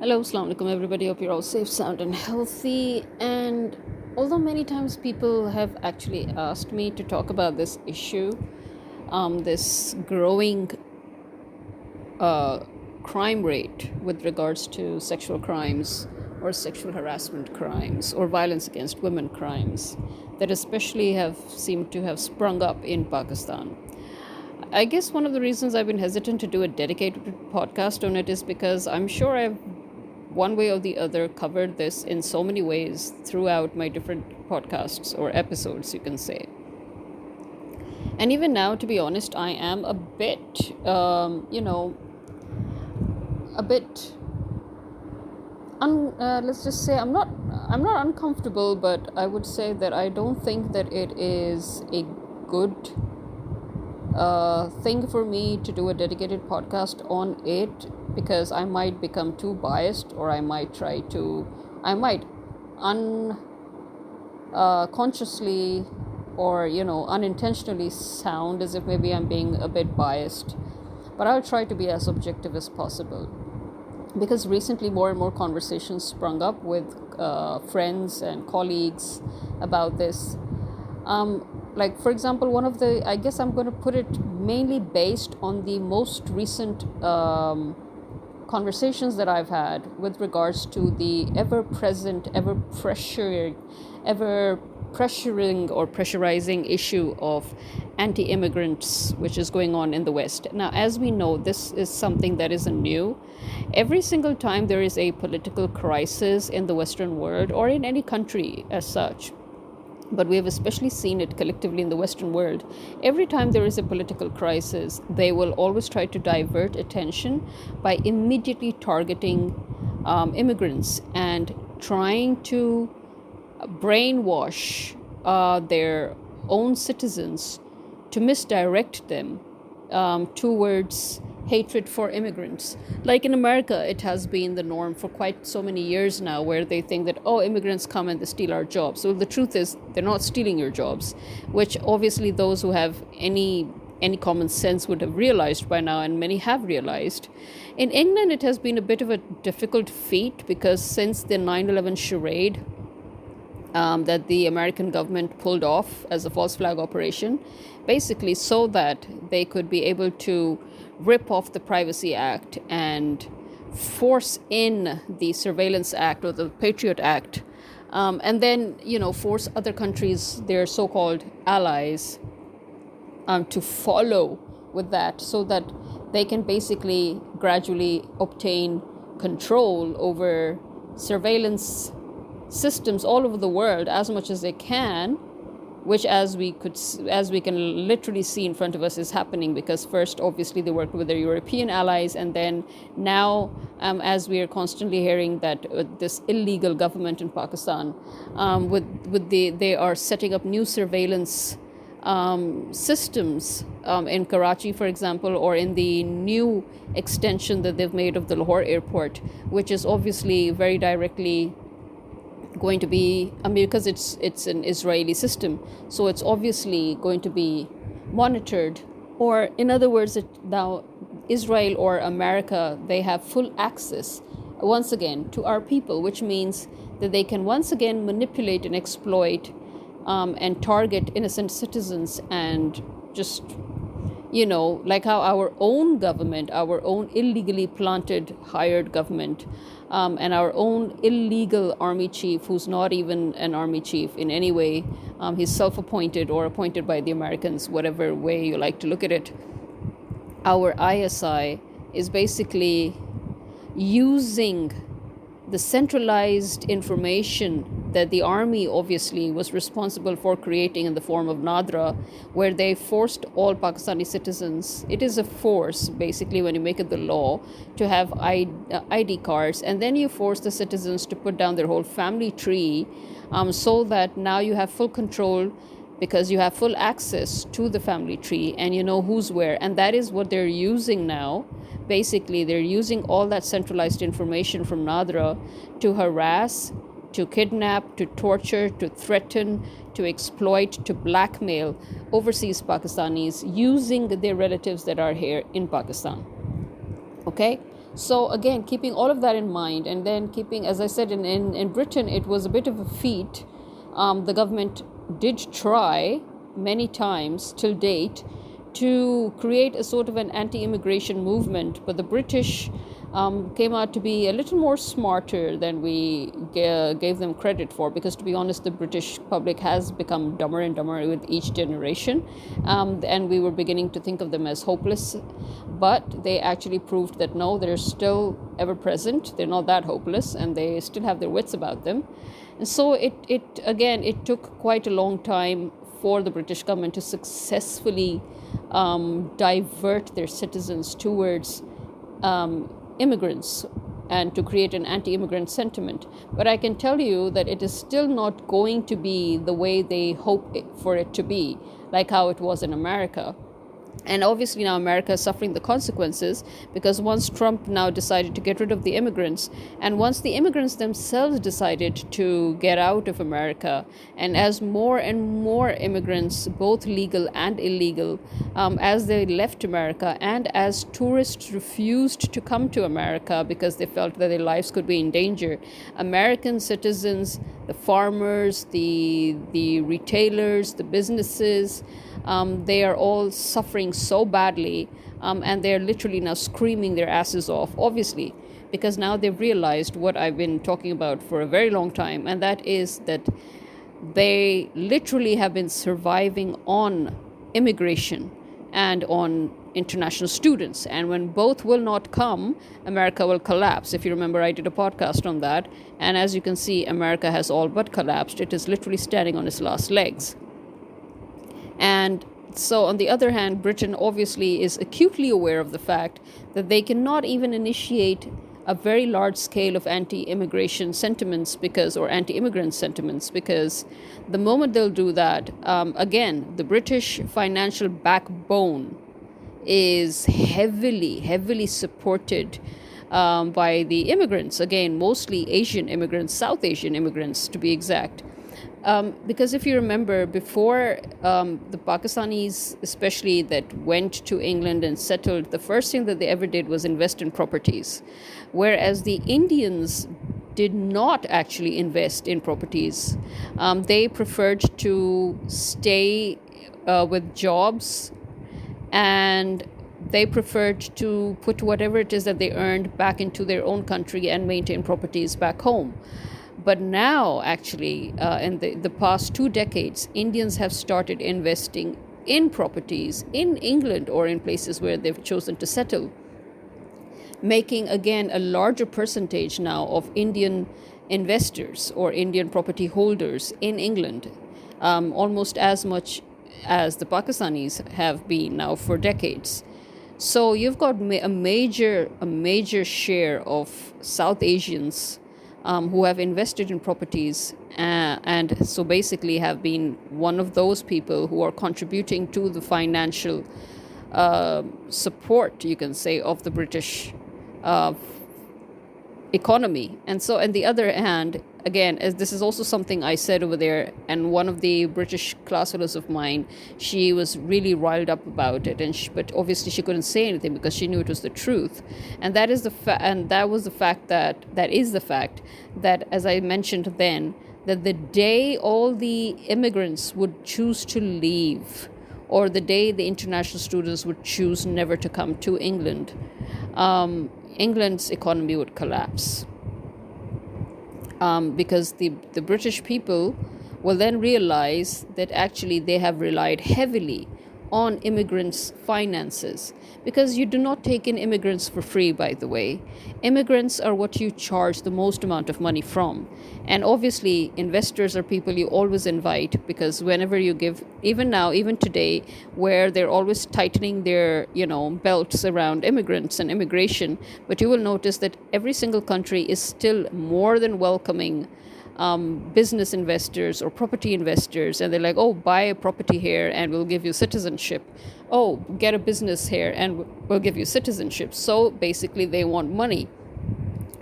Hello, Assalamu alaikum, everybody. Hope you're all safe, sound, and healthy. And although many times people have actually asked me to talk about this issue, this growing crime rate with regards to sexual crimes or sexual harassment crimes or violence against women crimes that especially have seemed to have sprung up in Pakistan. I guess one of the reasons I've been hesitant to do a dedicated podcast on it is because I'm sure I've one way or the other covered this in so many ways throughout my different podcasts or episodes, you can say. And even now, to be honest, I am a bit, a bit. Let's just say I'm not uncomfortable, but I would say that I don't think that it is a good thing for me to do a dedicated podcast on it because I might become too biased, or I might unconsciously or unintentionally sound as if maybe I'm being a bit biased. But I'll try to be as objective as possible because recently more and more conversations sprung up with friends and colleagues about this. Like, for example, one of the, I guess I'm going to put it mainly based on the most recent conversations that I've had with regards to the ever-present, ever-pressuring or pressurizing issue of anti-immigrants, which is going on in the West. Now, as we know, this is something that isn't new. Every single time there is a political crisis in the Western world or in any country as such, but we have especially seen it collectively in the Western world. Every time there is a political crisis, they will always try to divert attention by immediately targeting immigrants and trying to brainwash their own citizens to misdirect them towards hatred for immigrants. Like in America, it has been the norm for quite so many years now, where they think that, oh, immigrants come and they steal our jobs. So the truth is, they're not stealing your jobs, which obviously those who have any common sense would have realized by now, and many have realized. In England, it has been a bit of a difficult feat because since the 9/11 charade that the American government pulled off as a false flag operation, basically so that they could be able to rip off the Privacy Act and force in the Surveillance Act or the Patriot Act, and then, force other countries, their so-called allies, to follow with that so that they can basically gradually obtain control over surveillance systems all over the world as much as they can, which as we can literally see in front of us is happening, because first obviously they worked with their European allies, and then now as we are constantly hearing that this illegal government in Pakistan, they are setting up new surveillance systems in Karachi, for example, or in the new extension that they've made of the Lahore airport, which is obviously very directly going to be, because it's an Israeli system, so it's obviously going to be monitored. Or in other words, now Israel or America, they have full access once again to our people, which means that they can once again manipulate and exploit and target innocent citizens, and just, like how our own government, our own illegally planted hired government, and our own illegal army chief, who's not even an army chief in any way, he's self-appointed or appointed by the Americans, whatever way you like to look at it. Our ISI is basically using the centralized information that the army obviously was responsible for creating in the form of Nadra, where they forced all Pakistani citizens, it is a force basically when you make it the law, to have ID cards, and then you force the citizens to put down their whole family tree, so that now you have full control because you have full access to the family tree and you know who's where. And that is what they're using now. Basically, they're using all that centralized information from Nadra to harass, to kidnap, to torture, to threaten, to exploit, to blackmail overseas Pakistanis using their relatives that are here in Pakistan. Okay? So again, keeping all of that in mind, and then keeping, as I said, in Britain, it was a bit of a feat. The government did try many times till date to create a sort of an anti-immigration movement, but the British came out to be a little more smarter than we gave them credit for, because to be honest, the British public has become dumber and dumber with each generation, and we were beginning to think of them as hopeless, but they actually proved that no, they're still ever present, they're not that hopeless, and they still have their wits about them. And so it took quite a long time for the British government to successfully divert their citizens towards immigrants and to create an anti-immigrant sentiment. But I can tell you that it is still not going to be the way they hope for it to be, like how it was in America. And obviously now America is suffering the consequences, because once Trump now decided to get rid of the immigrants, and once the immigrants themselves decided to get out of America, and as more and more immigrants, both legal and illegal, as they left America, and as tourists refused to come to America because they felt that their lives could be in danger, American citizens, the farmers, the retailers, the businesses, they are all suffering so badly, and they're literally now screaming their asses off, obviously, because now they've realized what I've been talking about for a very long time, and that is that they literally have been surviving on immigration and on international students. And when both will not come, America will collapse. If you remember, I did a podcast on that. And as you can see, America has all but collapsed. It is literally standing on its last legs. And so, on the other hand, Britain obviously is acutely aware of the fact that they cannot even initiate a very large scale of anti-immigration sentiments or anti-immigrant sentiments, because the moment they'll do that, again, the British financial backbone is heavily supported by the immigrants, again, mostly Asian immigrants, South Asian immigrants to be exact. Because if you remember, before the Pakistanis, especially that went to England and settled, the first thing that they ever did was invest in properties. Whereas the Indians did not actually invest in properties. They preferred to stay with jobs, and they preferred to put whatever it is that they earned back into their own country and maintain properties back home. But now, actually, in the past 2 decades, Indians have started investing in properties in England or in places where they've chosen to settle, making, again, a larger percentage now of Indian investors or Indian property holders in England, almost as much as the Pakistanis have been now for decades. So you've got a major share of South Asians who have invested in properties, and so basically have been one of those people who are contributing to the financial support, you can say, of the British economy. And so, on the other hand, again, as this is also something I said over there, and one of the British class fellows of mine, she was really riled up about it, but obviously she couldn't say anything because she knew it was the truth. And that is the fact that, as I mentioned then, that the day all the immigrants would choose to leave, or the day the international students would choose never to come to England, England's economy would collapse. Because the British people will then realize that actually they have relied heavily on immigrants' finances. Because you do not take in immigrants for free, by the way. Immigrants are what you charge the most amount of money from. And obviously, investors are people you always invite, because whenever you give, even now, even today, where they're always tightening their, belts around immigrants and immigration, but you will notice that every single country is still more than welcoming business investors or property investors, and they're like, oh, buy a property here and we'll give you citizenship. Oh, get a business here and we'll give you citizenship. So basically they want money,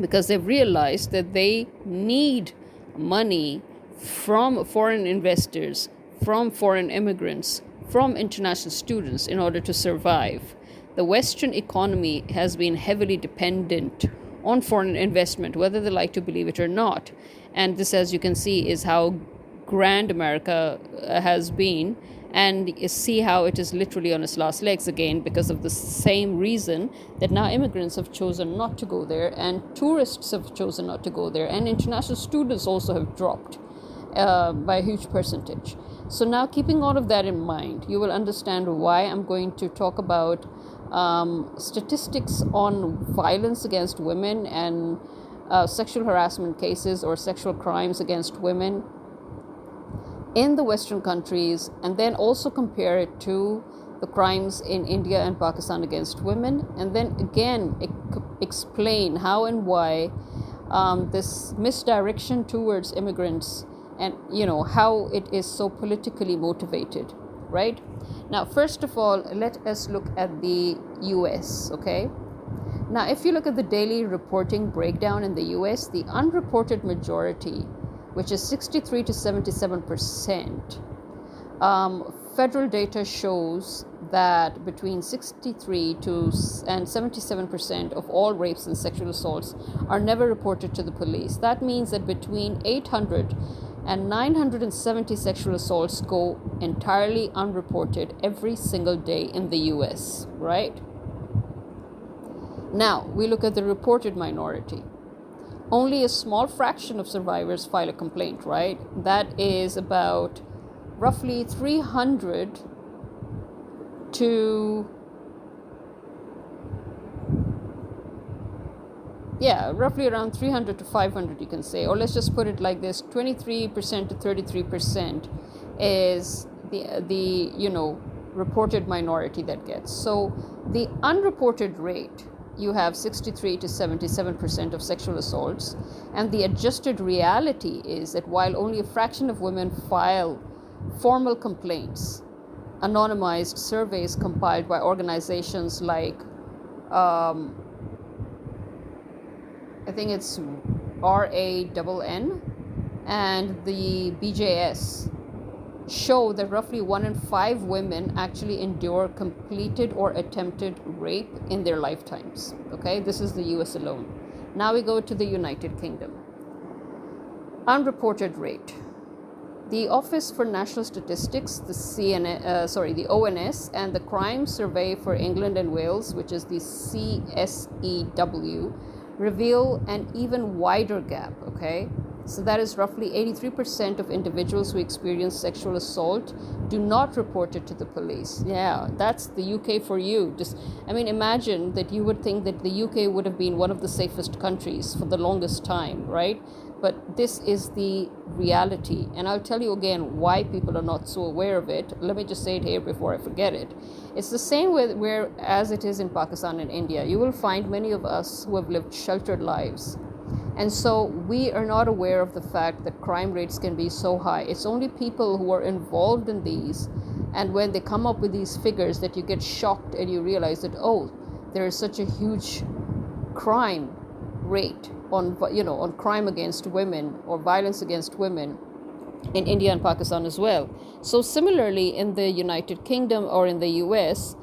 because they've realized that they need money from foreign investors, from foreign immigrants, from international students in order to survive. the Western economy has been heavily dependent on foreign investment, whether they like to believe it or not. And this, as you can see, is how grand America has been, and see how it is literally on its last legs again because of the same reason that now immigrants have chosen not to go there, and tourists have chosen not to go there, and international students also have dropped by a huge percentage. So now, keeping all of that in mind, you will understand why I'm going to talk about statistics on violence against women and sexual harassment cases or sexual crimes against women in the Western countries, and then also compare it to the crimes in India and Pakistan against women, and then again explain how and why this misdirection towards immigrants, and how it is so politically motivated, right? Now, first of all, let us look at the US, okay? Now, if you look at the daily reporting breakdown in the US, the unreported majority, which is 63 to 77%, federal data shows that between 63 to and 77% of all rapes and sexual assaults are never reported to the police. That means that between 800 and 970 sexual assaults go entirely unreported every single day in the US, right? Now, we look at the reported minority. Only a small fraction of survivors file a complaint, right? That is about roughly 300 to roughly around 300 to 500, you can say, or let's just put it like this: 23% to 33% is the reported minority that gets. So the unreported rate, you have 63 to 77% of sexual assaults, and the adjusted reality is that while only a fraction of women file formal complaints, anonymized surveys compiled by organizations like I think it's RANN and the BJS show that roughly 1 in 5 women actually endure completed or attempted rape in their lifetimes. Okay, this is the US alone. Now we go to the United Kingdom. Unreported rate. The Office for National Statistics, the ONS, and the Crime Survey for England and Wales, which is the CSEW, reveal an even wider gap, okay? So that is roughly 83% of individuals who experience sexual assault do not report it to the police. Yeah, that's the UK for you. Imagine that you would think that the UK would have been one of the safest countries for the longest time, right? But this is the reality. And I'll tell you again why people are not so aware of it. Let me just say it here before I forget it. It's the same where as it is in Pakistan and India. You will find many of us who have lived sheltered lives. And so we are not aware of the fact that crime rates can be so high. It's only people who are involved in these, and when they come up with these figures, that you get shocked and you realize that, oh, there is such a huge crime rate on crime against women or violence against women in India and Pakistan as well. So similarly, in the United Kingdom or in the US,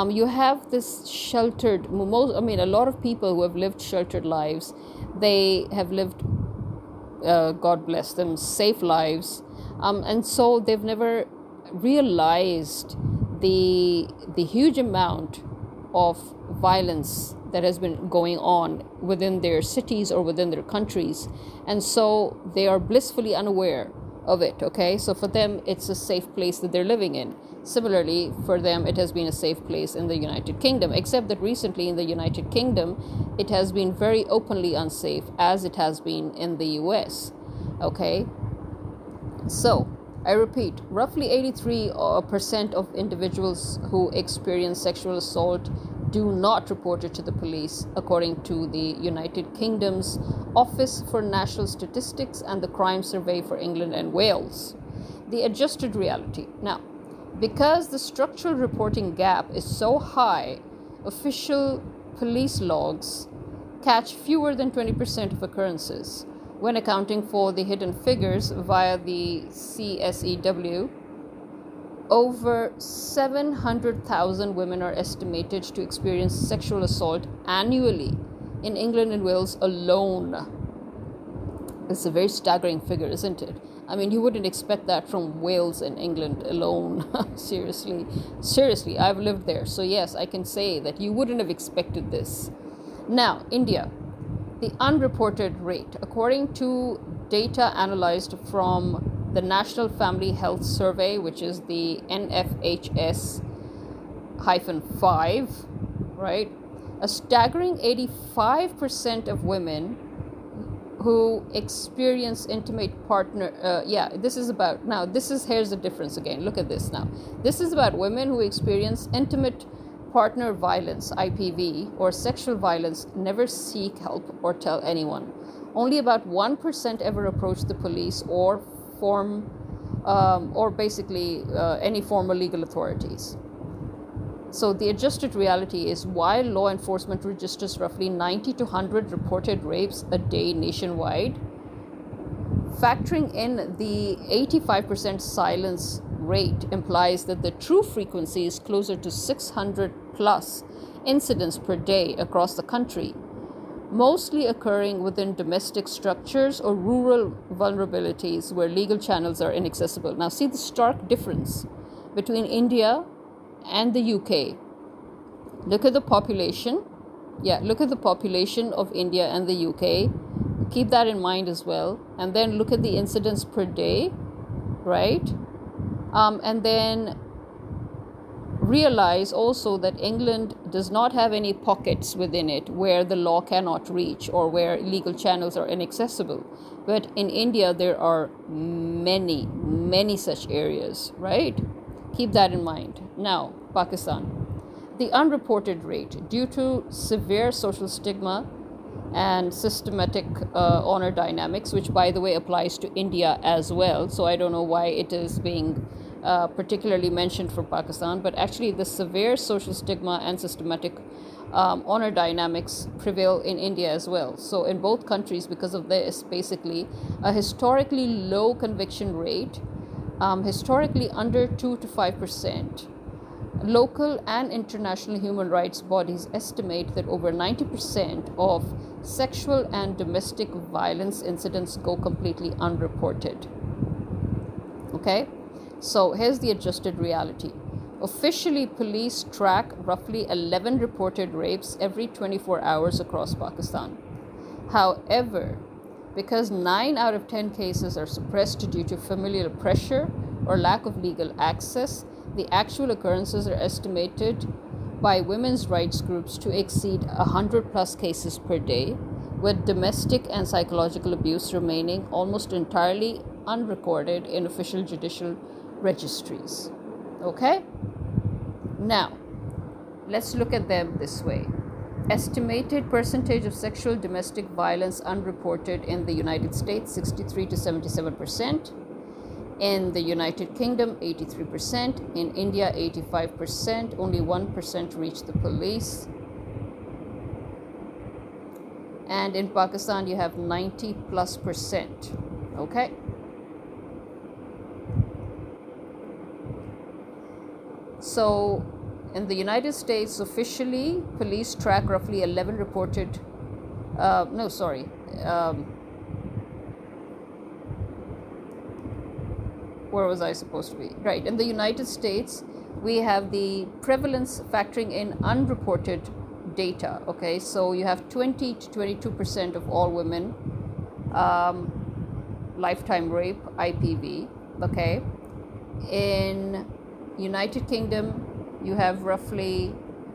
you have this sheltered, a lot of people who have lived sheltered lives, they have lived, God bless them, safe lives. And so they've never realized the huge amount of violence that has been going on within their cities or within their countries. And so they are blissfully unaware of it, okay? So for them, it's a safe place that they're living in. Similarly, for them, it has been a safe place in the United Kingdom, except that recently in the United Kingdom, it has been very openly unsafe, as it has been in the US, okay? So, I repeat, roughly 83% of individuals who experience sexual assault do not report it to the police, according to the United Kingdom's Office for National Statistics and the Crime Survey for England and Wales. The adjusted reality. Now, because the structural reporting gap is so high, official police logs catch fewer than 20% of occurrences. When accounting for the hidden figures via the CSEW, Over 700,000 women are estimated to experience sexual assault annually in England and Wales alone. It's a very staggering figure, isn't it? I mean, you wouldn't expect that from Wales and England alone. Seriously, I've lived there. So yes, I can say that you wouldn't have expected this. Now, India, the unreported rate, according to data analyzed from the National Family Health Survey, which is the NFHS-5, right? A staggering 85% of women who experience intimate partner, here's the difference again. Look at this now. This is about women who experience intimate partner violence, IPV, or sexual violence, never seek help or tell anyone. Only about 1% ever approach the police or any formal legal authorities. So the adjusted reality is, while law enforcement registers roughly 90 to 100 reported rapes a day nationwide, factoring in the 85% silence rate implies that the true frequency is closer to 600 plus incidents per day across the country, mostly occurring within domestic structures or rural vulnerabilities where legal channels are inaccessible. Now, see the stark difference between India and the UK. Look at the population. Look at the population of India and the UK. Keep that in mind as well. And then look at the incidents per day, right? And then realize also that England does not have any pockets within it where the law cannot reach or where legal channels are inaccessible. But in India, there are many, many such areas, right? Keep that in mind. Now, Pakistan. The unreported rate, due to severe social stigma and systematic honor dynamics, which by the way applies to India as well. So I don't know why it is being particularly mentioned for Pakistan, but actually the severe social stigma and systematic honor dynamics prevail in India as well. So in both countries, because of this, basically a historically low conviction rate, historically under 2 to 5%. Local and international human rights bodies estimate that over 90% of sexual and domestic violence incidents go completely unreported. Okay, so here's the adjusted reality. Officially, police track roughly 11 reported rapes every 24 hours across Pakistan. However, because 9 out of 10 cases are suppressed due to familial pressure or lack of legal access, the actual occurrences are estimated by women's rights groups to exceed 100 plus cases per day, with domestic and psychological abuse remaining almost entirely unrecorded in official judicial registries. Okay? Now, let's look at them this way. Estimated percentage of sexual domestic violence unreported in the United States, 63 to 77%. In the United Kingdom, 83%. In India, 85%. Only 1% reach the police. And in Pakistan, you have 90+%. Okay? So, in the United States, officially, police track roughly 11 reported. Where was I supposed to be? Right. In the United States, we have the prevalence factoring in unreported data. Okay. So you have 20 to 22% of all women, lifetime rape, IPV. Okay. In United Kingdom, you have roughly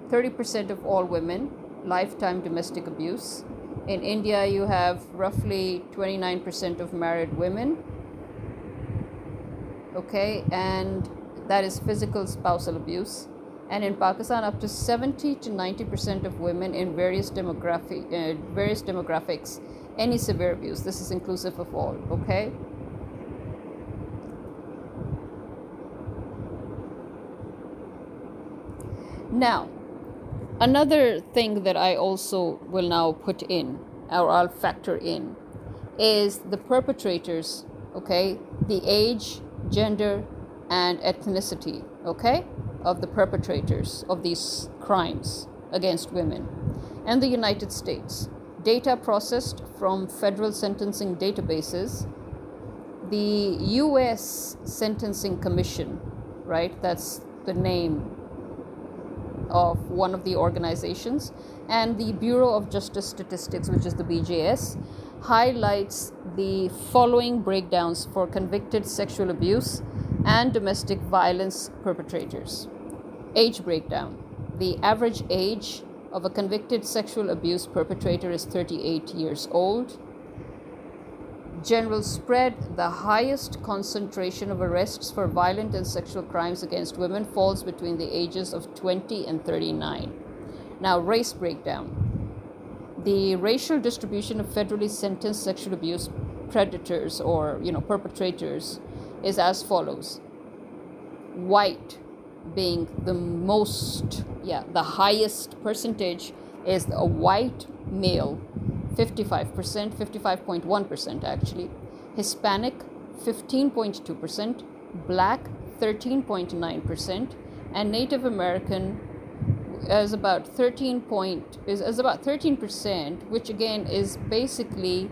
30% of all women, lifetime domestic abuse. In India, you have roughly 29% of married women. Okay, and that is physical spousal abuse. And in Pakistan, up to 70 to 90% of women in various demographics, any severe abuse. This is inclusive of all. Okay. Now, another thing that I also will now put in, or I'll factor in, is the perpetrators. Okay, the age, gender, and ethnicity, okay, of the perpetrators of these crimes against women. And the United States, data processed from federal sentencing databases, the US Sentencing Commission, right, that's the name of one of the organizations, and the Bureau of Justice Statistics, which is the BJS, highlights the following breakdowns for convicted sexual abuse and domestic violence perpetrators. Age breakdown. The average age of a convicted sexual abuse perpetrator is 38 years old. General spread, the highest concentration of arrests for violent and sexual crimes against women falls between the ages of 20 and 39. Now, race breakdown. The racial distribution of federally sentenced sexual abuse predators or perpetrators is as follows. White being the highest percentage is a white male, 55%, 55.1% actually. Hispanic, 15.2%. Black, 13.9%. And Native American is about 13%, which again is basically,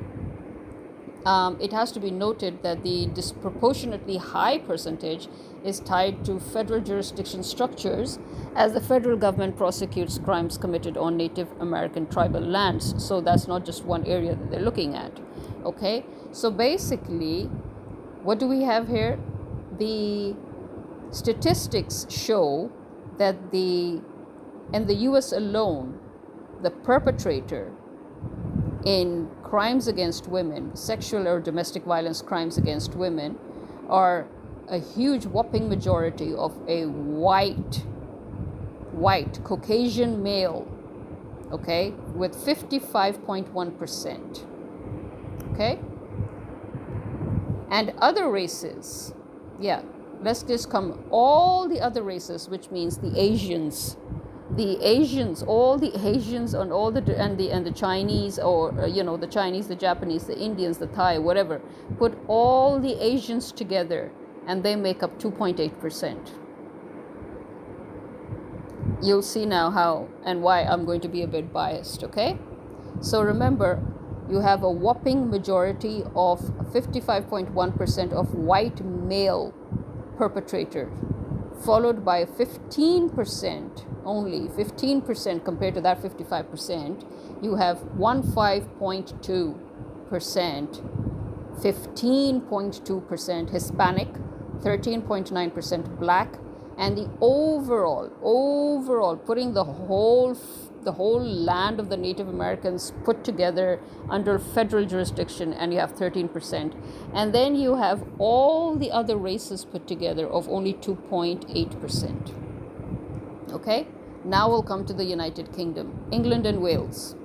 it has to be noted that the disproportionately high percentage is tied to federal jurisdiction structures, as the federal government prosecutes crimes committed on Native American tribal lands. So that's not just one area that they're looking at. Okay, so basically, what do we have here? The statistics show that in the US alone, the perpetrator in crimes against women, sexual or domestic violence crimes against women, are a huge whopping majority of a white Caucasian male, okay, with 55.1%, okay. And other races, let's just come all the other races, which means the Asians, all the Asians and all the Chinese, or the Chinese, the Japanese, the Indians, the Thai, whatever. Put all the Asians together, and they make up 2.8%. You'll see now how and why I'm going to be a bit biased, okay? So remember, you have a whopping majority of 55.1% of white male perpetrator, followed by 15%, only 15% compared to that 55%. You have 15.2%, 15.2% Hispanic, 13.9% Black, and the overall, putting the whole land of the Native Americans put together under federal jurisdiction, and you have 13%. And then you have all the other races put together of only 2.8%. Okay, now we'll come to the United Kingdom, England and Wales.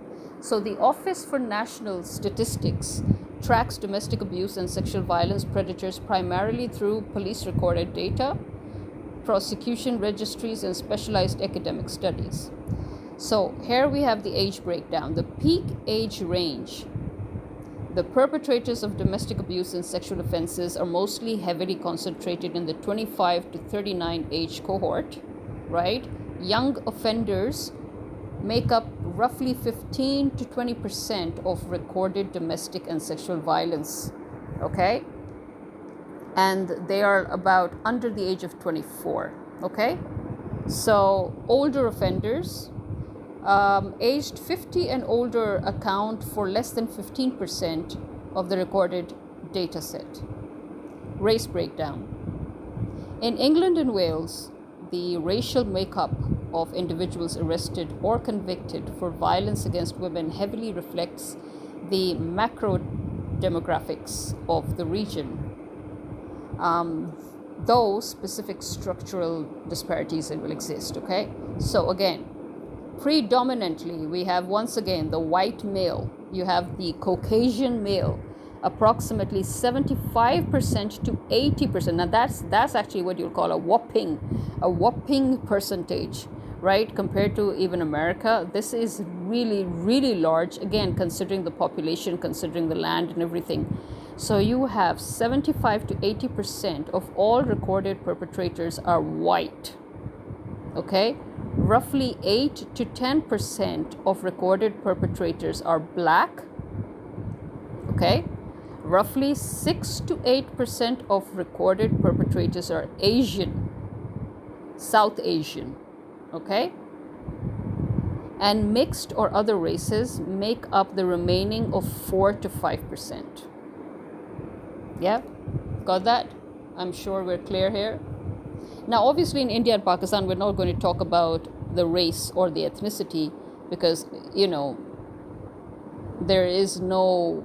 So the Office for National Statistics tracks domestic abuse and sexual violence predators primarily through police recorded data, prosecution registries, and specialized academic studies. So here we have the age breakdown. The peak age range. The perpetrators of domestic abuse and sexual offenses are mostly heavily concentrated in the 25 to 39 age cohort, right? Young offenders make up roughly 15 to 20% of recorded domestic and sexual violence, okay? And they are about under the age of 24, okay? So older offenders, aged 50 and older, account for less than 15% of the recorded data set. Race breakdown. In England and Wales, the racial makeup of individuals arrested or convicted for violence against women heavily reflects the macro demographics of the region. Though specific structural disparities will exist, okay? So again, predominantly we have once again the white male, you have the Caucasian male, approximately 75% to 80%. Now that's actually what you'll call a whopping percentage, right? Compared to even America, this is really, really large. Again, considering the population, considering the land and everything. So you have 75 to 80% of all recorded perpetrators are white. Okay? Roughly 8 to 10% of recorded perpetrators are black. Okay? Roughly 6 to 8% of recorded perpetrators are Asian, South Asian. Okay? And mixed or other races make up the remaining of 4 to 5%. Yeah? Got that? I'm sure we're clear here. Now, obviously, in India and Pakistan, we're not going to talk about the race or the ethnicity because, there is no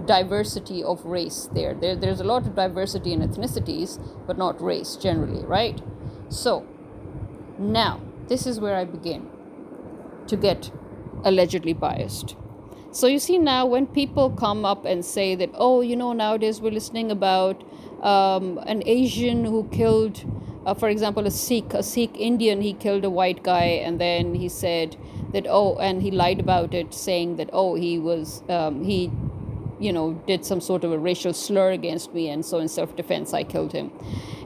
diversity of race there. There's a lot of diversity in ethnicities, but not race generally, right? So, now, this is where I begin to get allegedly biased. So you see now when people come up and say that, oh, nowadays we're listening about an Asian who killed, for example, a Sikh Indian, he killed a white guy, and then he said that, and he lied about it, saying that, he was, he did some sort of a racial slur against me, and so in self-defense I killed him.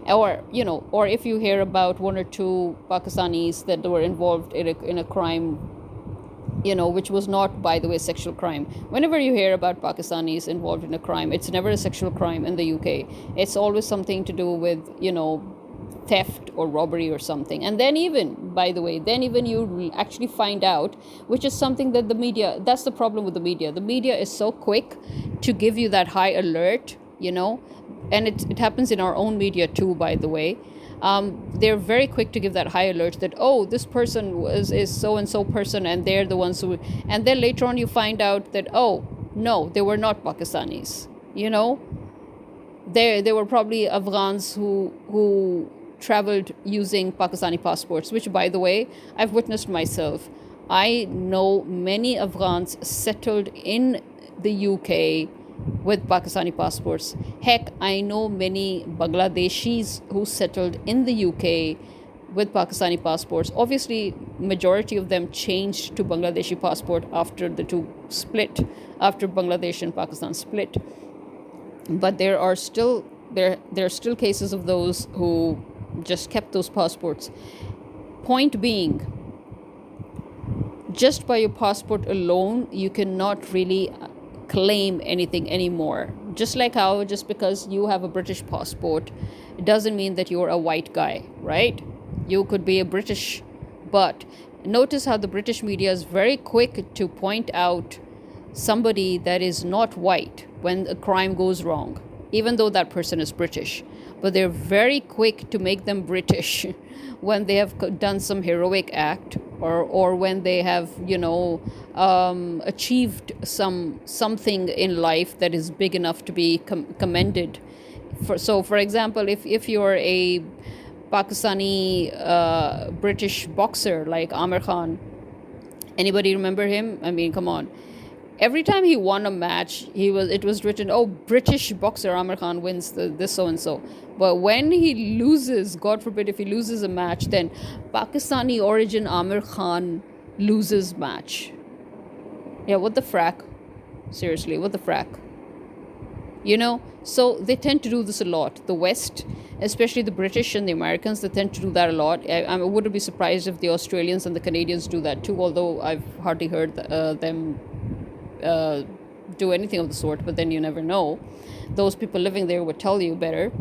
Or if you hear about one or two Pakistanis that were involved in a crime, which was not, by the way, sexual crime. Whenever you hear about Pakistanis involved in a crime, it's never a sexual crime in the UK. It's always something to do with, theft or robbery or something. And then even, by the way, you actually find out, which is something that the media, that's the problem with the media. The media is so quick to give you that high alert, and it happens in our own media too, by the way. They're very quick to give that high alert that, this person is so-and-so person, and they're the ones who... And then later on you find out that, no, they were not Pakistanis, They were probably Afghans who traveled using Pakistani passports, which, by the way, I've witnessed myself. I know many Afghans settled in the UK with Pakistani passports. Heck, I know many Bangladeshis who settled in the UK with Pakistani passports. Obviously, majority of them changed to Bangladeshi passport after the two split, after Bangladesh and Pakistan split. But there are still cases of those who just kept those passports. Point being, just by your passport alone, you cannot really claim anything anymore. Just like how just because you have a British passport, it doesn't mean that you're a white guy, right? You could be a British, but notice how the British media is very quick to point out somebody that is not white when a crime goes wrong, even though that person is British. But they're very quick to make them British when they have done some heroic act or when they have, achieved something in life that is big enough to be commended. For example, if you're a Pakistani British boxer like Amir Khan, anybody remember him? I mean, come on. Every time he won a match, it was written, British boxer Amir Khan wins this so-and-so. But when he loses, God forbid if he loses a match, then Pakistani origin Amir Khan loses match. Yeah, what the frack? Seriously, what the frack? So they tend to do this a lot. The West, especially the British and the Americans, they tend to do that a lot. I wouldn't be surprised if the Australians and the Canadians do that too, although I've hardly heard them do anything of the sort, but then you never know. Those people living there would tell you better.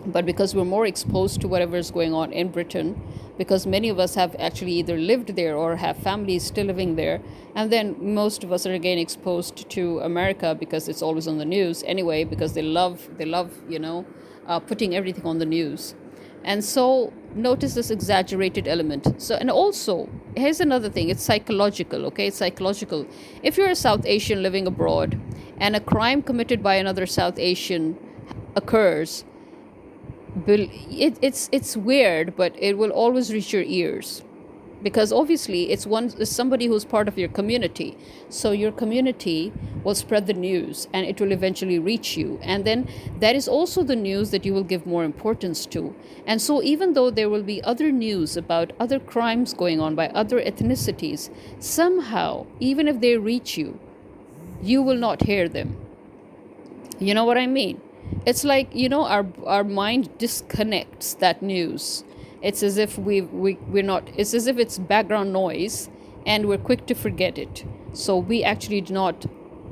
But because we're more exposed to whatever is going on in Britain, because many of us have actually either lived there or have families still living there, and then most of us are again exposed to America because it's always on the news anyway, because they love putting everything on the news. And so notice this exaggerated element. So, and also, here's another thing. It's psychological, okay? It's psychological. If you're a South Asian living abroad and a crime committed by another South Asian occurs, it's weird, but it will always reach your ears. because obviously it's somebody who's part of your community, so your community will spread the news and it will eventually reach you, and then that is also the news that you will give more importance to. And so even though there will be other news about other crimes going on by other ethnicities, somehow, even if they reach you, you will not hear them. You know what I mean? It's like, our mind disconnects that news. It's as if we're not, it's as if it's background noise and we're quick to forget it. So we actually do not,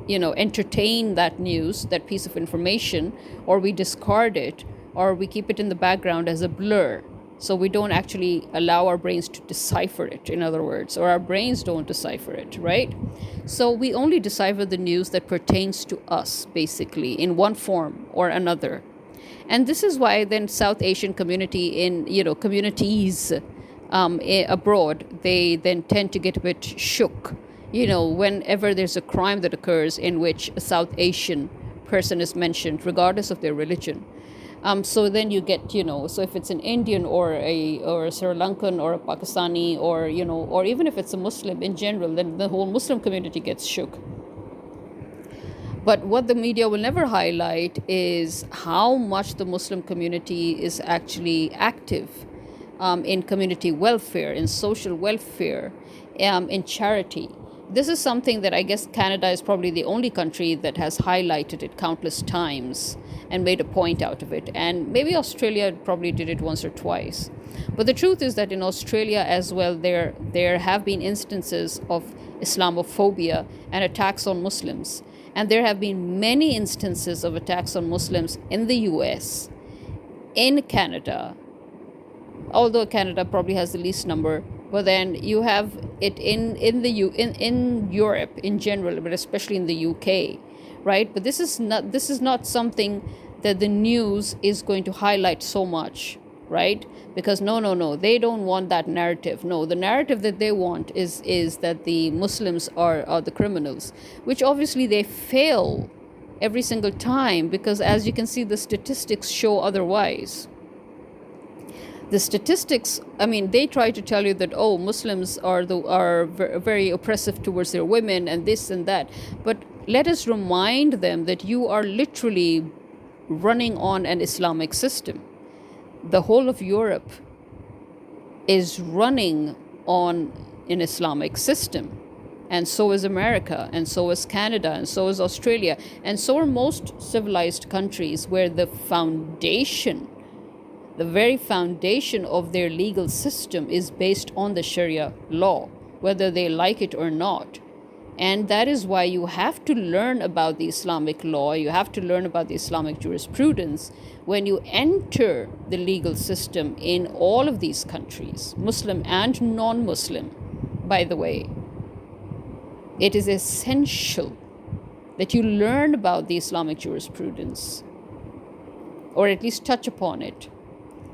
entertain that news, that piece of information, or we discard it, or we keep it in the background as a blur. So we don't actually allow our brains to decipher it, in other words, or our brains don't decipher it, right? So we only decipher the news that pertains to us, basically, in one form or another. And this is why then South Asian communities abroad, they then tend to get a bit shook, whenever there's a crime that occurs in which a South Asian person is mentioned, regardless of their religion. So then you get, so if it's an Indian or a Sri Lankan or a Pakistani or, or even if it's a Muslim in general, then the whole Muslim community gets shook. But what the media will never highlight is how much the Muslim community is actually active in community welfare, in social welfare, in charity. This is something that I guess Canada is probably the only country that has highlighted it countless times and made a point out of it. And maybe Australia probably did it once or twice. But the truth is that in Australia as well, there have been instances of Islamophobia and attacks on Muslims. And there have been many instances of attacks on Muslims in the US, in Canada, although Canada probably has the least number. But then you have it in Europe in general, but especially in the UK, right? But this is not something that the news is going to highlight so much, right? Because no, they don't want that narrative. No, the narrative that they want is that the Muslims are the criminals, which obviously they fail every single time, because as you can see, the statistics show otherwise. The statistics, they try to tell you that, Muslims are very oppressive towards their women and this and that. But let us remind them that you are literally running on an Islamic system. The whole of Europe is running on an Islamic system. And so is America, and so is Canada, and so is Australia. And so are most civilized countries where the very foundation of their legal system is based on the Sharia law, whether they like it or not. And that is why you have to learn about the Islamic law, you have to learn about the Islamic jurisprudence when you enter the legal system in all of these countries, Muslim and non-Muslim, by the way. It is essential that you learn about the Islamic jurisprudence, or at least touch upon it.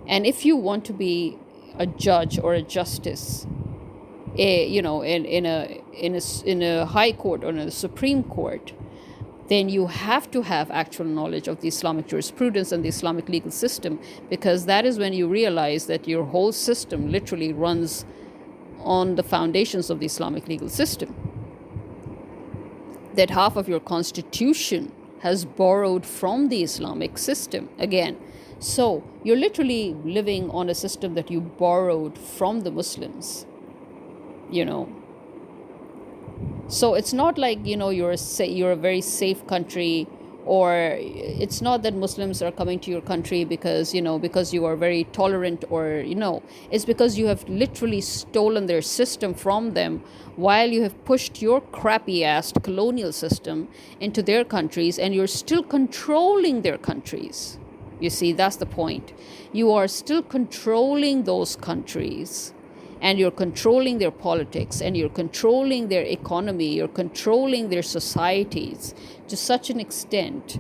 And if you want to be a judge or a justice, in a high court or in a Supreme Court, then you have to have actual knowledge of the Islamic jurisprudence and the Islamic legal system, because that is when you realize that your whole system literally runs on the foundations of the Islamic legal system. That half of your constitution has borrowed from the Islamic system again. So you're literally living on a system that you borrowed from the Muslims, So it's not like, you're a very safe country, or it's not that Muslims are coming to your country because you are very tolerant, or, it's because you have literally stolen their system from them while you have pushed your crappy ass colonial system into their countries, and you're still controlling their countries. You see, that's the point. You are still controlling those countries, and you're controlling their politics, and you're controlling their economy, you're controlling their societies to such an extent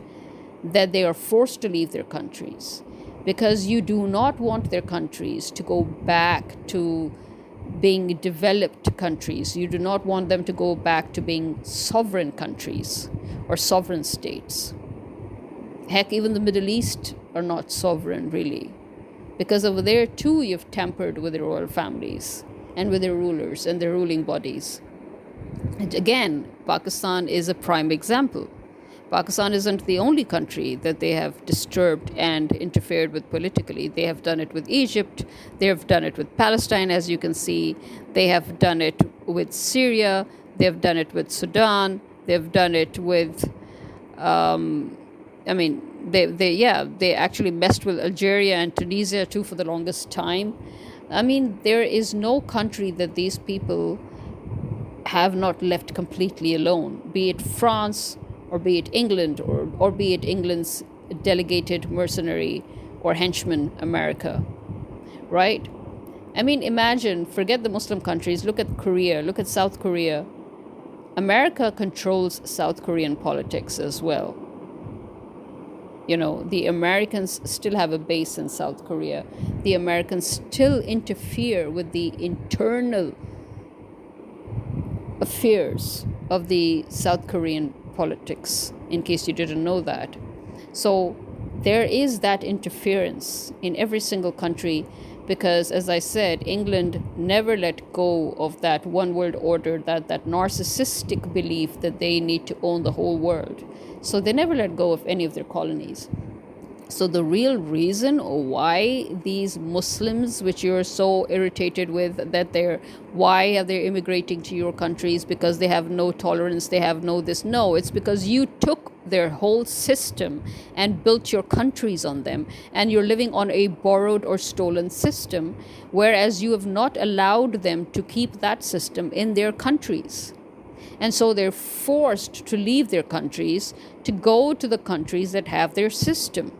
that they are forced to leave their countries, because you do not want their countries to go back to being developed countries. You do not want them to go back to being sovereign countries or sovereign states. Heck, even the Middle East are not sovereign, really. Because over there, too, you've tampered with the royal families. and with their rulers and their ruling bodies. And again, Pakistan is a prime example. Pakistan isn't the only country that they have disturbed and interfered with politically. They have done it with Egypt. They have done it with Palestine, as you can see. They have done it with Syria. They have done it with Sudan. They've done it with, they actually messed with Algeria and Tunisia too for the longest time. I mean, there is no country that these people have not left completely alone, be it France, or be it England, or be it England's delegated mercenary or henchman, America, right? I mean, imagine, forget the Muslim countries, look at Korea, look at South Korea. America controls South Korean politics as well. You know, the Americans still have a base in South Korea. The Americans still interfere with the internal affairs of the South Korean politics, in case you didn't know that. So there is that interference in every single country because, as I said, England never let go of that one world order, that narcissistic belief that they need to own the whole world. So they never let go of any of their colonies. So the real reason why these Muslims, which you're so irritated with, why are they immigrating to your countries? Because they have no tolerance, they have no this. No, it's because you took their whole system and built your countries on them, and you're living on a borrowed or stolen system, whereas you have not allowed them to keep that system in their countries. And so they're forced to leave their countries to go to the countries that have their system.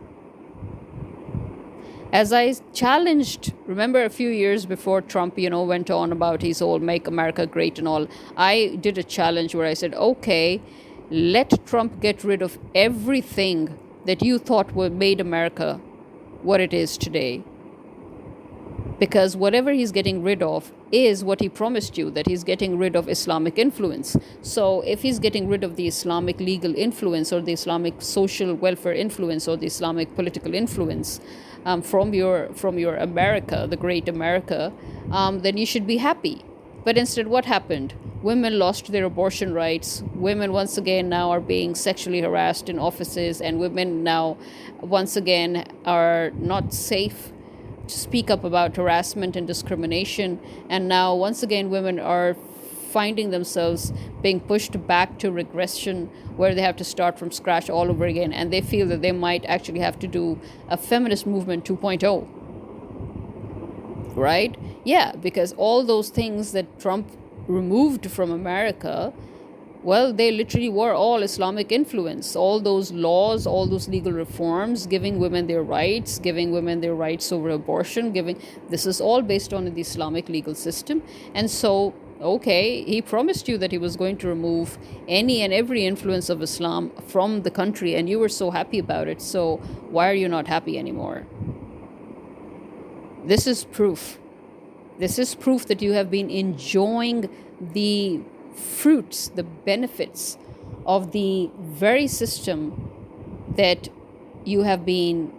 As I challenged, remember a few years before Trump, went on about his whole Make America Great and all, I did a challenge where I said, okay, let Trump get rid of everything that you thought made America what it is today. Because whatever he's getting rid of is what he promised you, that he's getting rid of Islamic influence. So if he's getting rid of the Islamic legal influence or the Islamic social welfare influence or the Islamic political influence from your America, the great America, then you should be happy. But instead, what happened? Women lost their abortion rights. Women once again now are being sexually harassed in offices, and women now once again are not safe to speak up about harassment and discrimination. And now once again women are finding themselves being pushed back to regression, where they have to start from scratch all over again, and they feel that they might actually have to do a feminist movement 2.0, right? Yeah, because all those things that Trump removed from America, well, they literally were all Islamic influence. All those laws, all those legal reforms, giving women their rights over abortion, this is all based on the Islamic legal system. And so, okay, he promised you that he was going to remove any and every influence of Islam from the country, and you were so happy about it. So why are you not happy anymore? This is proof. This is proof that you have been enjoying the fruits, the benefits of the very system that you have been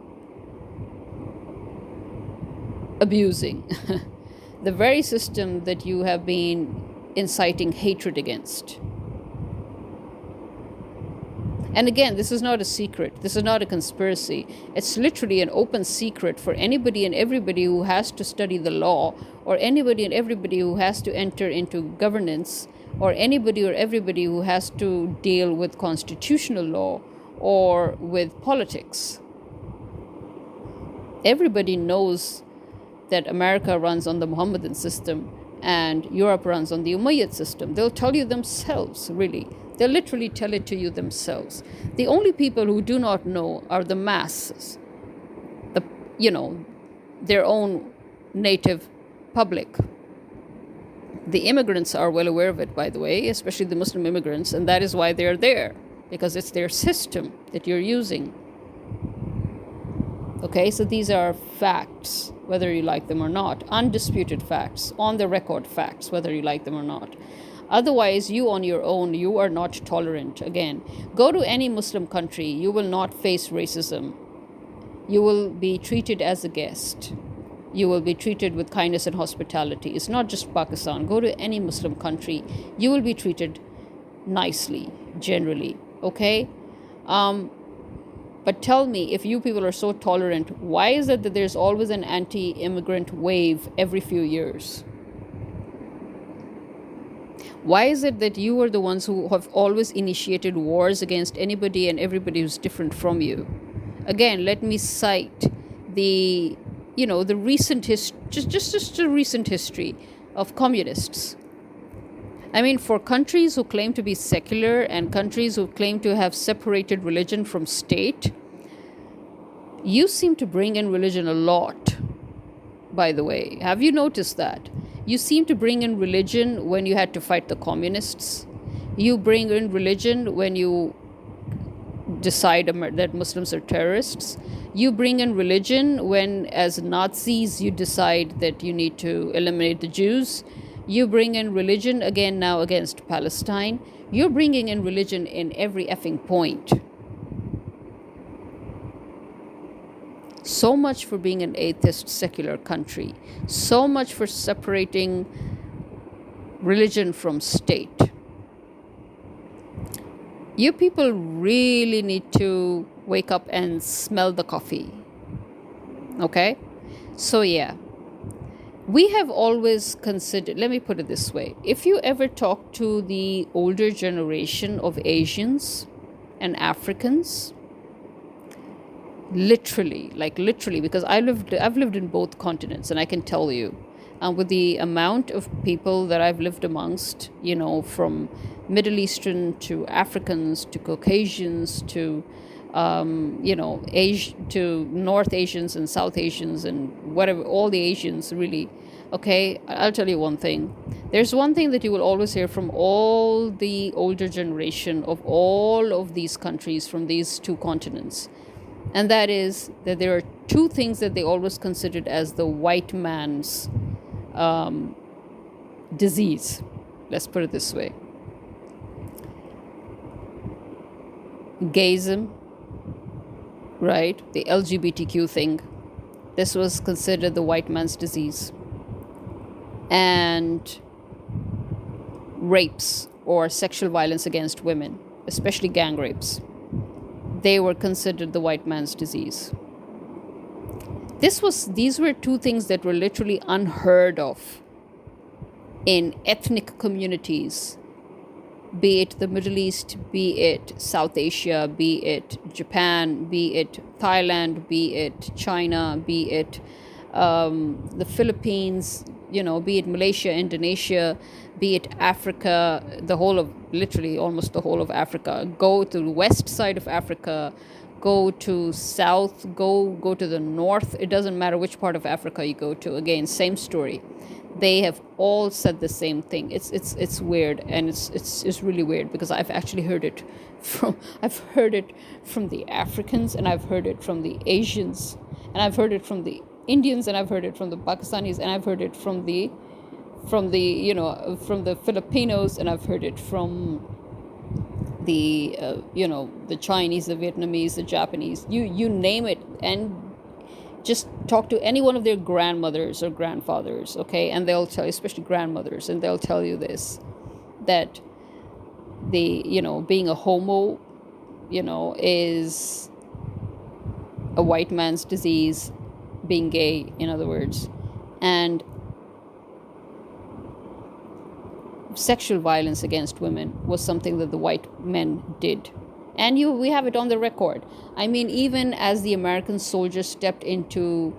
abusing, the very system that you have been inciting hatred against. And again, this is not a secret. This is not a conspiracy. It's literally an open secret for anybody and everybody who has to study the law, or anybody and everybody who has to enter into governance, or anybody or everybody who has to deal with constitutional law or with politics. Everybody knows that America runs on the Mohammedan system and Europe runs on the Umayyad system. They'll tell you themselves, really. They'll literally tell it to you themselves. The only people who do not know are the masses, their own native public. The immigrants are well aware of it, by the way, especially the Muslim immigrants, and that is why they're there, because it's their system that you're using. Okay, so these are facts, whether you like them or not, undisputed facts, on the record facts, whether you like them or not. Otherwise, you on your own, you are not tolerant. Again, go to any Muslim country, you will not face racism. You will be treated as a guest. You will be treated with kindness and hospitality. It's not just Pakistan. Go to any Muslim country. You will be treated nicely, generally. Okay? But tell me, if you people are so tolerant, why is it that there's always an anti-immigrant wave every few years? Why is it that you are the ones who have always initiated wars against anybody and everybody who's different from you? Again, let me cite the the recent just the recent history of communists. I mean, for countries who claim to be secular and countries who claim to have separated religion from state, you seem to bring in religion a lot, by the way. Have you noticed that? You seem to bring in religion when you had to fight the communists. You bring in religion when you decide that Muslims are terrorists. You bring in religion when, as Nazis, you decide that you need to eliminate the Jews. You bring in religion again now against Palestine. You're bringing in religion in every effing point. So much for being an atheist secular country. So much for separating religion from state. You people really need to wake up and smell the coffee. Okay? So yeah. We have always considered, let me put it this way. If you ever talk to the older generation of Asians and Africans, literally, because I've lived in both continents, and I can tell you, with the amount of people that I've lived amongst, from Middle Eastern to Africans to Caucasians to to North Asians and South Asians and whatever, all the Asians really. Okay, I'll tell you one thing. There's one thing that you will always hear from all the older generation of all of these countries from these two continents. And that is that there are two things that they always considered as the white man's disease. Let's put it this way. Gayism, right? The LGBTQ thing. This was considered the white man's disease. And rapes or sexual violence against women, especially gang rapes, they were considered the white man's disease. These were two things that were literally unheard of in ethnic communities, be it the Middle East, be it South Asia, be it Japan, be it Thailand, be it China, be it the Philippines, be it Malaysia, Indonesia, be it Africa, almost the whole of Africa. Go to the west side of Africa, go to south, go to the north. It doesn't matter which part of Africa you go to. Again, same story. They have all said the same thing. It's weird, and it's really weird because I've actually heard it from the Africans, and I've heard it from the Asians, and I've heard it from the Indians, and I've heard it from the Pakistanis, and I've heard it from the Filipinos, and I've heard it from the the Chinese, the Vietnamese, the Japanese, you name it, and just talk to any one of their grandmothers or grandfathers, okay, and they'll tell you, especially grandmothers, and they'll tell you this, that being a homo, is a white man's disease, being gay, in other words, and sexual violence against women was something that the white men did. And we have it on the record. I mean, even as the American soldiers stepped into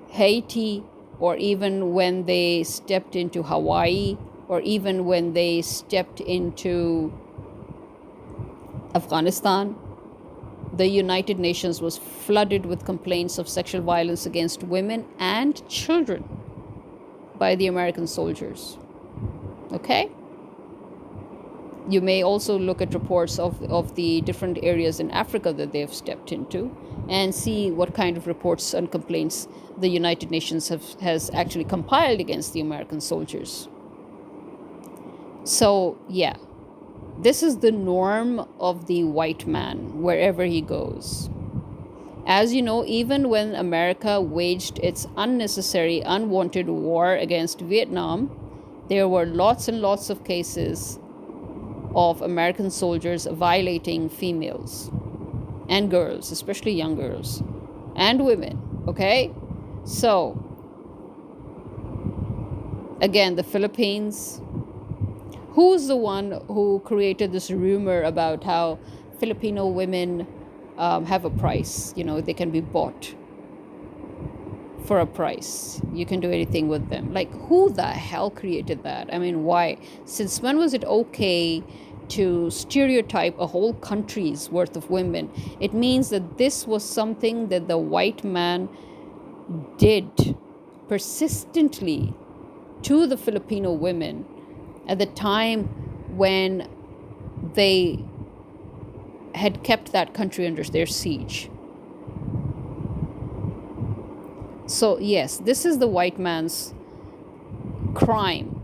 Haiti, or even when they stepped into Hawaii, or even when they stepped into Afghanistan, the United Nations was flooded with complaints of sexual violence against women and children by the American soldiers. Okay? You may also look at reports of the different areas in Africa that they have stepped into and see what kind of reports and complaints the United Nations has actually compiled against the American soldiers. So, yeah, this is the norm of the white man wherever he goes. As you know, even when America waged its unnecessary, unwanted war against Vietnam, there were lots and lots of cases of American soldiers violating females and girls, especially young girls and women. Okay? So, again, the Philippines. Who's the one who created this rumor about how Filipino women have a price? You know, they can be bought for a price. You can do anything with them. Like, who the hell created that? I mean, why? Since when was it okay to stereotype a whole country's worth of women? It means that this was something that the white man did persistently to the Filipino women at the time when they had kept that country under their siege. So, yes, this is the white man's crime.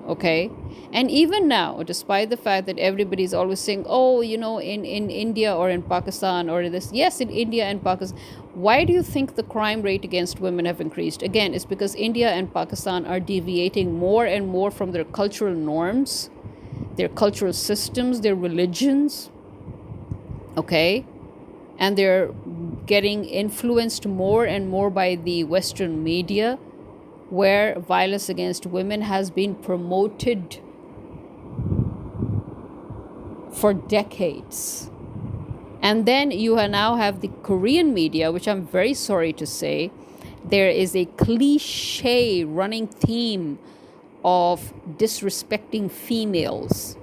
Okay? And even now, despite the fact that everybody's always saying, oh, you know, in India or in Pakistan or this, yes, in India and Pakistan, why do you think the crime rate against women have increased? Again, it's because India and Pakistan are deviating more and more from their cultural norms, their cultural systems, their religions. Okay? And they're getting influenced more and more by the Western media, where violence against women has been promoted for decades. And then you now have the Korean media, which I'm very sorry to say, there is a cliche running theme of disrespecting females.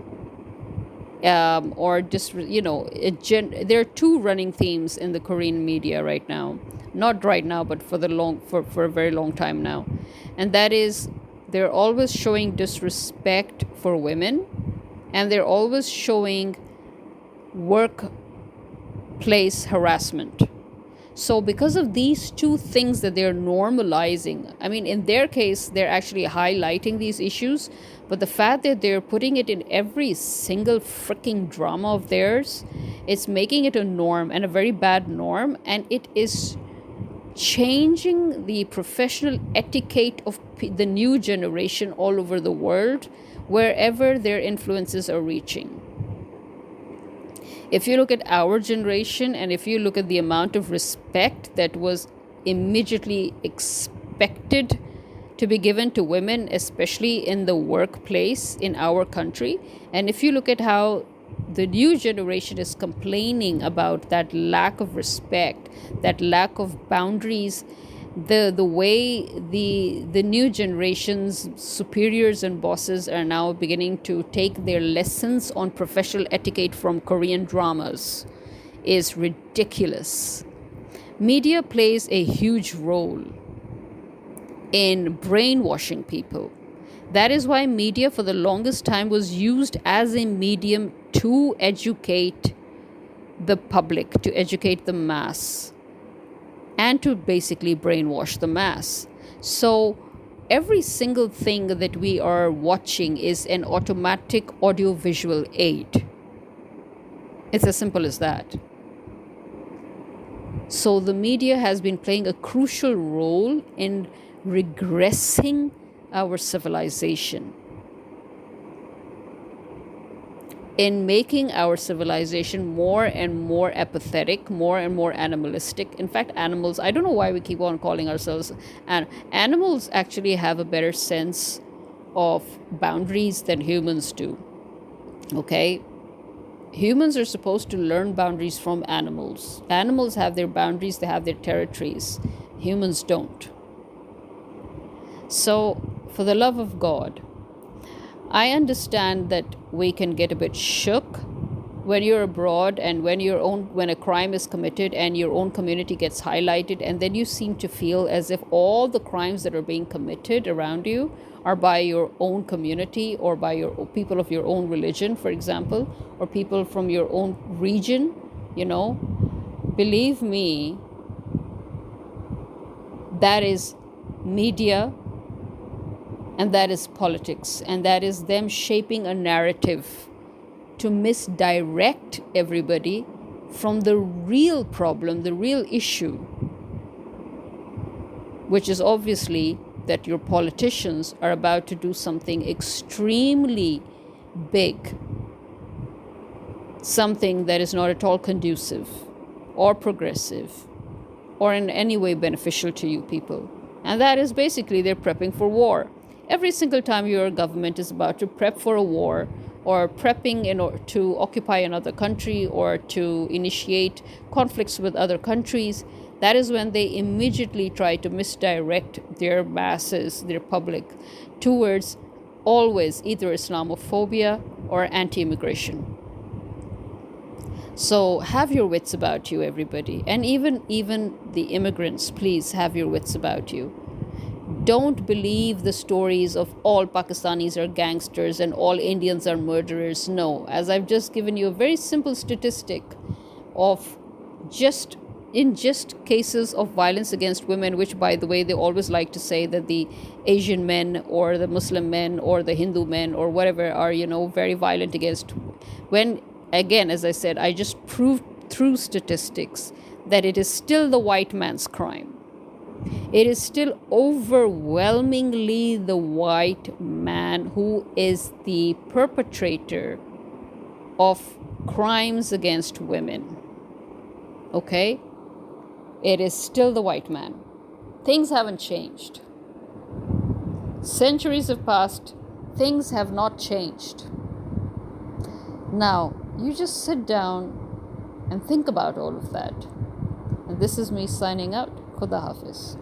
There are two running themes in the Korean media right now. Not right now, but for a very long time now. And that is, they're always showing disrespect for women, and they're always showing workplace harassment. So because of these two things that they're normalizing, I mean, in their case, they're actually highlighting these issues, but the fact that they're putting it in every single freaking drama of theirs, it's making it a norm, and a very bad norm, and it is changing the professional etiquette of the new generation all over the world, wherever their influences are reaching. If you look at our generation, and if you look at the amount of respect that was immediately expected to be given to women, especially in the workplace in our country, and if you look at how the new generation is complaining about that lack of respect, that lack of boundaries, the way the new generation's superiors and bosses are now beginning to take their lessons on professional etiquette from Korean dramas is ridiculous. Media plays a huge role in brainwashing people. That is why media for the longest time was used as a medium to educate the public, to educate the mass, and to basically brainwash the mass. So every single thing that we are watching is an automatic audiovisual aid. It's as simple as that. So the media has been playing a crucial role in regressing our civilization, in making our civilization more and more apathetic, more and more animalistic. In fact, animals, I don't know why we keep on calling ourselves, and animals actually have a better sense of boundaries than humans do. Okay? Humans are supposed to learn boundaries from animals. Animals have their boundaries, they have their territories. Humans don't. So, for the love of God, I understand that we can get a bit shook when you're abroad, and when a crime is committed and your own community gets highlighted, and then you seem to feel as if all the crimes that are being committed around you are by your own community, or by your people of your own religion, for example, or people from your own region. Believe me, that is media, and that is politics, and that is them shaping a narrative to misdirect everybody from the real problem, the real issue, which is obviously that your politicians are about to do something extremely big, something that is not at all conducive or progressive or in any way beneficial to you people. And that is basically they're prepping for war. Every single time your government is about to prep for a war or prepping in order to occupy another country or to initiate conflicts with other countries, that is when they immediately try to misdirect their masses, their public, towards always either Islamophobia or anti-immigration. So have your wits about you, everybody. And even the immigrants, please have your wits about you. Don't believe the stories of all Pakistanis are gangsters and all Indians are murderers. No, as I've just given you a very simple statistic of just cases of violence against women, which, by the way, they always like to say that the Asian men or the Muslim men or the Hindu men or whatever are, very violent against. When, again, as I said, I just proved through statistics that it is still the white man's crime. It is still overwhelmingly the white man who is the perpetrator of crimes against women. Okay? It is still the white man. Things haven't changed. Centuries have passed. Things have not changed. Now, you just sit down and think about all of that. And this is me signing out. Khuda Hafiz.